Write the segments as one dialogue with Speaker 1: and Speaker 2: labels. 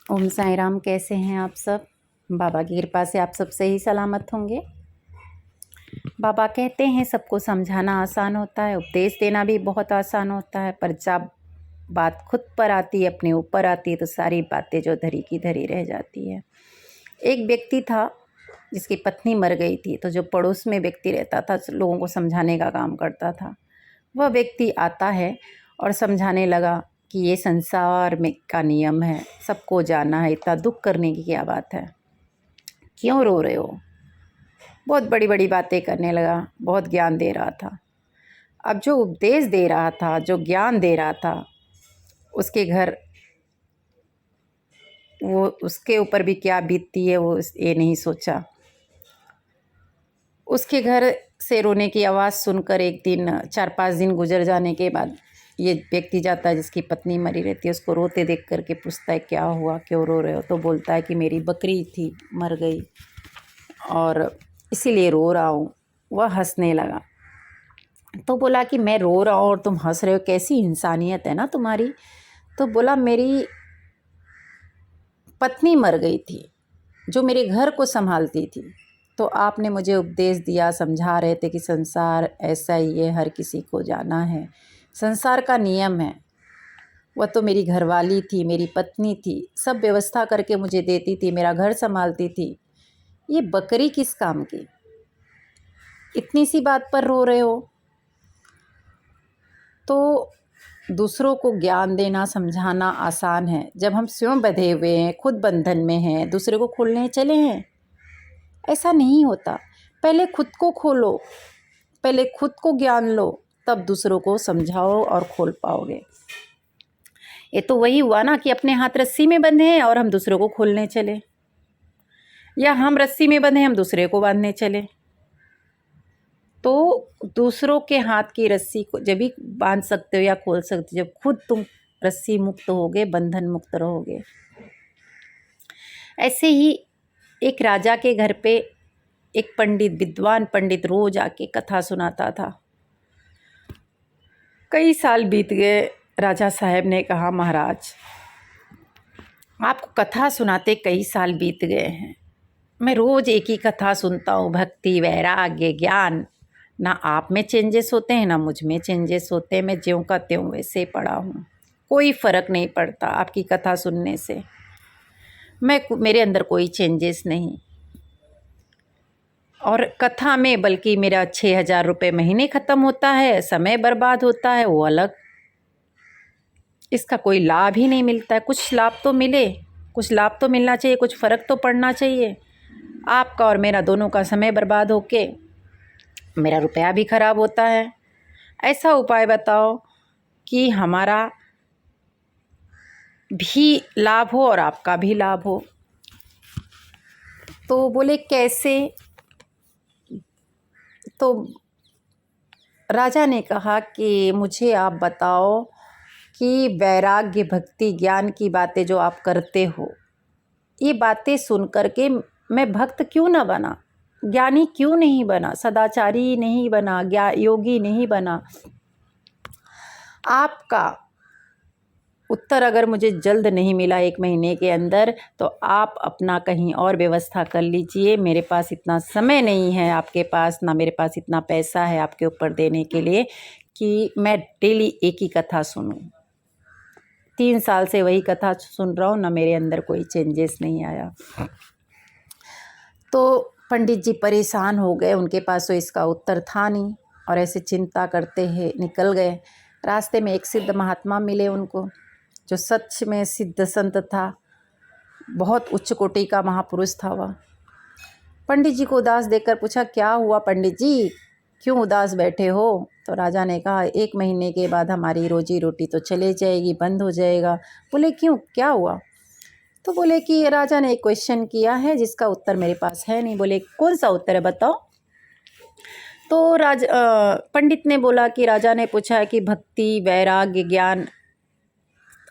Speaker 1: ओम साई राम। कैसे हैं आप सब? बाबा की कृपा से आप सब सही सलामत होंगे। बाबा कहते हैं सबको समझाना आसान होता है, उपदेश देना भी बहुत आसान होता है, पर जब बात खुद पर आती है, अपने ऊपर आती है, तो सारी बातें जो धरी की धरी रह जाती है। एक व्यक्ति था जिसकी पत्नी मर गई थी, तो जो पड़ोस में व्यक्ति रहता था लोगों को समझाने का काम करता था। वह व्यक्ति आता है और समझाने लगा कि ये संसार में का नियम है, सबको जाना है, इतना दुख करने की क्या बात है, क्यों रो रहे हो। बहुत बड़ी बड़ी बातें करने लगा, बहुत ज्ञान दे रहा था। अब जो उपदेश दे रहा था, जो ज्ञान दे रहा था, उसके घर वो उसके ऊपर भी क्या बीतती है वो ये नहीं सोचा। उसके घर से रोने की आवाज़ सुनकर एक दिन 4-5 दिन गुजर जाने के बाद ये व्यक्ति जाता है जिसकी पत्नी मरी रहती है, उसको रोते देख करके पूछता है क्या हुआ, क्यों रो रहे हो। तो बोलता है कि मेरी बकरी थी, मर गई और इसीलिए रो रहा हूँ। वह हंसने लगा। तो बोला कि मैं रो रहा हूँ और तुम हंस रहे हो, कैसी इंसानियत है ना तुम्हारी। तो बोला मेरी पत्नी मर गई थी जो मेरे घर को संभालती थी, तो आपने मुझे उपदेश दिया, समझा रहे थे कि संसार ऐसा ही है, हर किसी को जाना है, संसार का नियम है। वह तो मेरी घरवाली थी, मेरी पत्नी थी, सब व्यवस्था करके मुझे देती थी, मेरा घर संभालती थी। ये बकरी किस काम की, इतनी सी बात पर रो रहे हो। तो दूसरों को ज्ञान देना, समझाना आसान है, जब हम स्वयं बंधे हुए हैं, खुद बंधन में हैं, दूसरे को खोलने चले हैं, ऐसा नहीं होता। पहले खुद को खोलो, पहले खुद को ज्ञान लो, तब दूसरों को समझाओ और खोल पाओगे। ये तो वही हुआ ना कि अपने हाथ रस्सी में बंधे हैं और हम दूसरों को खोलने चले, या हम रस्सी में बंधे हम दूसरे को बांधने चले। तो दूसरों के हाथ की रस्सी को जब भी बांध सकते हो या खोल सकते हो, जब खुद तुम रस्सी मुक्त होगे, बंधन मुक्त रहोगे। ऐसे ही एक राजा के घर पे एक पंडित, विद्वान पंडित रोज आके कथा सुनाता था। कई साल बीत गए। राजा साहब ने कहा, महाराज आपको कथा सुनाते कई साल बीत गए हैं, मैं रोज़ एक ही कथा सुनता हूँ, भक्ति, वैराग्य, ज्ञान। ना आप में चेंजेस होते हैं ना मुझ में चेंजेस होते हैं, मैं ज्यों का त्यों वैसे पड़ा हूँ, कोई फ़र्क नहीं पड़ता आपकी कथा सुनने से, मेरे अंदर कोई चेंजेस नहीं। और कथा में बल्कि मेरा 6,000 रुपये महीने ख़त्म होता है, समय बर्बाद होता है, वो अलग। इसका कोई लाभ ही नहीं मिलता है। कुछ लाभ तो मिले, कुछ लाभ तो मिलना चाहिए, कुछ फ़र्क तो पड़ना चाहिए। आपका और मेरा दोनों का समय बर्बाद होके मेरा रुपया भी खराब होता है। ऐसा उपाय बताओ कि हमारा भी लाभ हो और आपका भी लाभ हो। तो बोले कैसे? तो राजा ने कहा कि मुझे आप बताओ कि वैराग्य, भक्ति, ज्ञान की बातें जो आप करते हो, ये बातें सुन कर के मैं भक्त क्यों ना बना, ज्ञानी क्यों नहीं बना, सदाचारी नहीं बना, योगी नहीं बना। आपका उत्तर अगर मुझे जल्द नहीं मिला 1 महीने के अंदर, तो आप अपना कहीं और व्यवस्था कर लीजिए। मेरे पास इतना समय नहीं है, आपके पास ना मेरे पास इतना पैसा है आपके ऊपर देने के लिए कि मैं डेली एक ही कथा सुनूं। 3 साल से वही कथा सुन रहा हूँ, ना मेरे अंदर कोई चेंजेस नहीं आया। तो पंडित जी परेशान हो गए, उनके पास तो इसका उत्तर था नहीं, और ऐसे चिंता करते हैं निकल गए। रास्ते में एक सिद्ध महात्मा मिले उनको, जो सच में सिद्ध संत था, बहुत उच्च कोटि का महापुरुष था वह। पंडित जी को उदास देखकर पूछा, क्या हुआ पंडित जी, क्यों उदास बैठे हो? तो राजा ने कहा, 1 महीने के बाद हमारी रोजी रोटी तो चले जाएगी, बंद हो जाएगा। बोले क्यों, क्या हुआ? तो बोले कि राजा ने एक क्वेश्चन किया है जिसका उत्तर मेरे पास है नहीं। बोले कौन सा उत्तर है बताओ? तो पंडित ने बोला कि राजा ने पूछा है कि भक्ति, वैराग्य, ज्ञान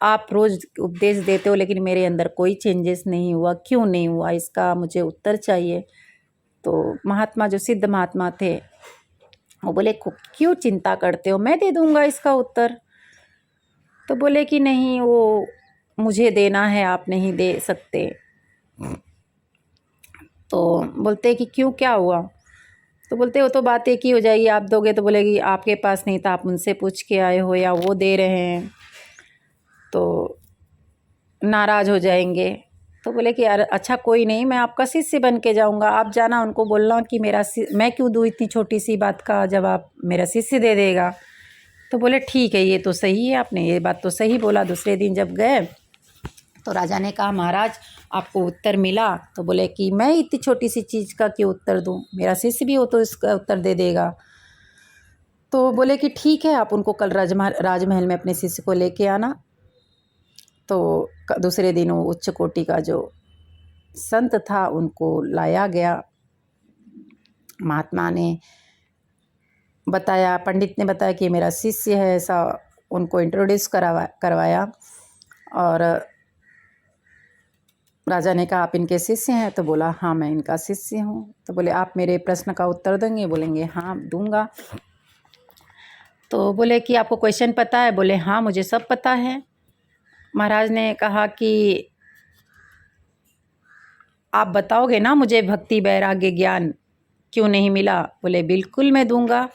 Speaker 1: आप रोज़ उपदेश देते हो, लेकिन मेरे अंदर कोई चेंजेस नहीं हुआ, क्यों नहीं हुआ, इसका मुझे उत्तर चाहिए। तो महात्मा, जो सिद्ध महात्मा थे, वो बोले क्यों चिंता करते हो, मैं दे दूँगा इसका उत्तर। तो बोले कि नहीं, वो मुझे देना है, आप नहीं दे सकते। तो बोलते कि क्यों, क्या हुआ? तो बोलते वो तो बात एक ही हो जाएगी, आप दोगे तो बोलेगी आपके पास नहीं था, आप उनसे पूछ के आए हो, या वो दे रहे हैं तो नाराज़ हो जाएंगे। तो बोले कि यार अच्छा कोई नहीं, मैं आपका शिष्य बन के जाऊँगा, आप जाना उनको बोलना कि मैं क्यों दूँ इतनी छोटी सी बात का जवाब, मेरा शिष्य दे देगा। तो बोले ठीक है, ये तो सही है, आपने ये बात तो सही बोला। दूसरे दिन जब गए तो राजा ने कहा महाराज आपको उत्तर मिला? तो बोले कि मैं इतनी छोटी सी चीज़ का क्यों उत्तर दूँ, मेरा शिष्य भी हो तो इसका उत्तर दे देगा। तो बोले कि ठीक है, आप उनको कल राजमहल में अपने शिष्य को लेके आना। तो दूसरे दिन वो उच्च कोटि का जो संत था उनको लाया गया। महात्मा ने बताया, पंडित ने बताया कि मेरा शिष्य है, ऐसा उनको इंट्रोड्यूस करवाया। और राजा ने कहा आप इनके शिष्य हैं? तो बोला हाँ मैं इनका शिष्य हूँ। तो बोले आप मेरे प्रश्न का उत्तर देंगे? बोलेंगे हाँ दूंगा। तो बोले कि आपको क्वेश्चन पता है? बोले हाँ मुझे सब पता है। महाराज ने कहा कि आप बताओगे ना मुझे भक्ति वैराग्य ज्ञान क्यों नहीं मिला? बोले बिल्कुल मैं दूंगा,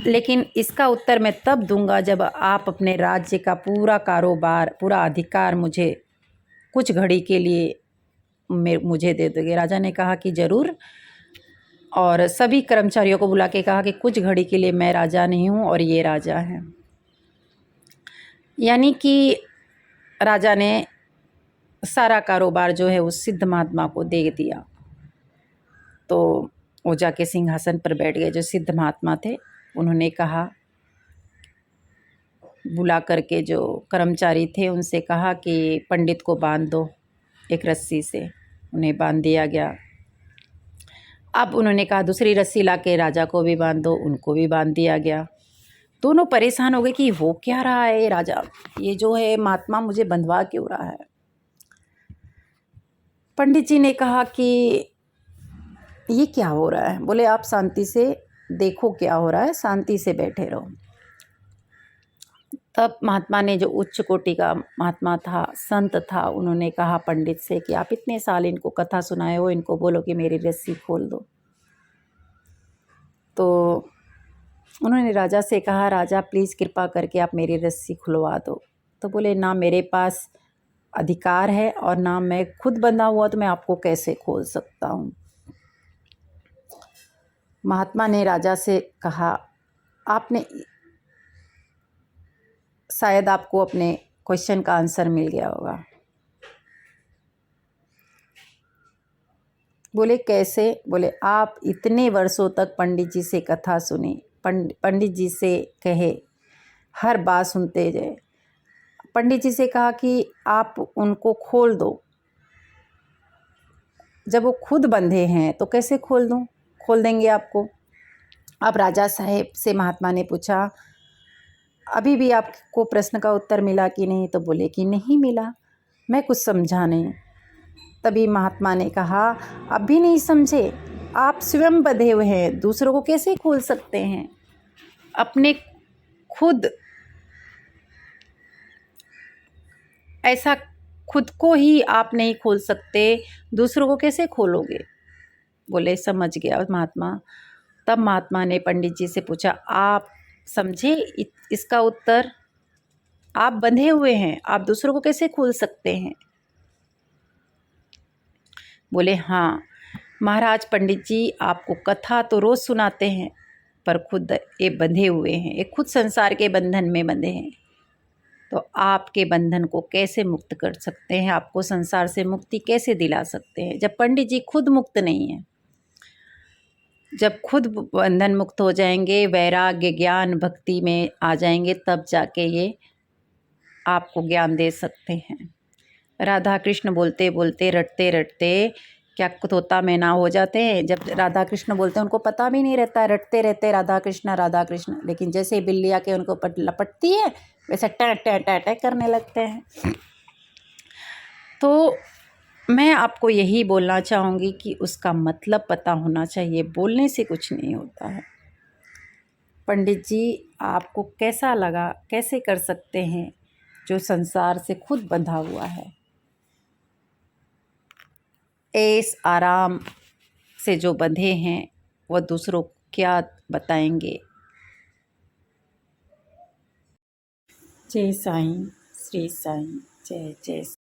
Speaker 1: लेकिन इसका उत्तर मैं तब दूंगा जब आप अपने राज्य का पूरा कारोबार, पूरा अधिकार मुझे कुछ घड़ी के लिए मुझे दे दोगे। राजा ने कहा कि ज़रूर, और सभी कर्मचारियों को बुला के कहा कि कुछ घड़ी के लिए मैं राजा नहीं हूँ और ये राजा हैं। यानी कि राजा ने सारा कारोबार जो है उस सिद्ध महात्मा को दे दिया। तो वो जाके सिंहासन पर बैठ गए। जो सिद्ध महात्मा थे उन्होंने कहा, बुला करके जो कर्मचारी थे उनसे कहा कि पंडित को बांध दो एक रस्सी से। उन्हें बांध दिया गया। अब उन्होंने कहा दूसरी रस्सी लाके राजा को भी बांध दो, उनको भी बांध दिया गया। दोनों परेशान हो गए कि हो क्या रहा है राजा, ये जो है महात्मा मुझे बंधवा क्यों रहा है। पंडित जी ने कहा कि ये क्या हो रहा है? बोले आप शांति से देखो क्या हो रहा है, शांति से बैठे रहो। तब महात्मा ने, जो उच्च कोटि का महात्मा था, संत था, उन्होंने कहा पंडित से कि आप इतने साल इनको कथा सुनाए हो, इनको बोलो कि मेरी रस्सी खोल दो। तो उन्होंने राजा से कहा राजा प्लीज़ कृपा करके आप मेरी रस्सी खुलवा दो। तो बोले ना मेरे पास अधिकार है और ना मैं खुद बंधा हुआ, तो मैं आपको कैसे खोल सकता हूँ। महात्मा ने राजा से कहा आपने, शायद आपको अपने क्वेश्चन का आंसर मिल गया होगा। बोले कैसे? बोले आप इतने वर्षों तक पंडित जी से कथा सुनी, पंडित जी से कहे, हर बात सुनते गए। पंडित जी से कहा कि आप उनको खोल दो। जब वो खुद बंधे हैं तो कैसे खोल दूं? खोल देंगे आपको। अब राजा साहेब से महात्मा ने पूछा अभी भी आपको प्रश्न का उत्तर मिला कि नहीं? तो बोले कि नहीं मिला, मैं कुछ समझा नहीं। तभी महात्मा ने कहा अब भी नहीं समझे? आप स्वयं बंधे हुए हैं, दूसरों को कैसे खोल सकते हैं? अपने खुद ऐसा खुद को ही आप नहीं खोल सकते, दूसरों को कैसे खोलोगे? बोले समझ गया महात्मा। तब महात्मा ने पंडित जी से पूछा आप समझे इसका उत्तर? आप बंधे हुए हैं, आप दूसरों को कैसे खोल सकते हैं? बोले हाँ महाराज, पंडित जी आपको कथा तो रोज़ सुनाते हैं, पर खुद ये बंधे हुए हैं, ये खुद संसार के बंधन में बंधे हैं। तो आपके बंधन को कैसे मुक्त कर सकते हैं? आपको संसार से मुक्ति कैसे दिला सकते हैं जब पंडित जी खुद मुक्त नहीं हैं? जब खुद बंधन मुक्त हो जाएंगे, वैराग्य ज्ञान भक्ति में आ जाएंगे, तब जाके ये आपको ज्ञान दे सकते हैं। राधा कृष्ण बोलते बोलते, रटते रटते क्या तोता मैना हो जाते हैं। जब राधा कृष्ण बोलते हैं उनको पता भी नहीं रहता है, रटते रहते राधा कृष्ण, लेकिन जैसे बिल्ली आके उनको लपटती है वैसे टै टै टै टै करने लगते हैं। तो मैं आपको यही बोलना चाहूँगी कि उसका मतलब पता होना चाहिए, बोलने से कुछ नहीं होता है। पंडित जी आपको कैसा लगा, कैसे कर सकते हैं? जो संसार से खुद बंधा हुआ है। ऐस आराम से जो बंधे हैं वह दूसरों को क्या बताएंगे। जय साईं, श्री साईं, जय जय।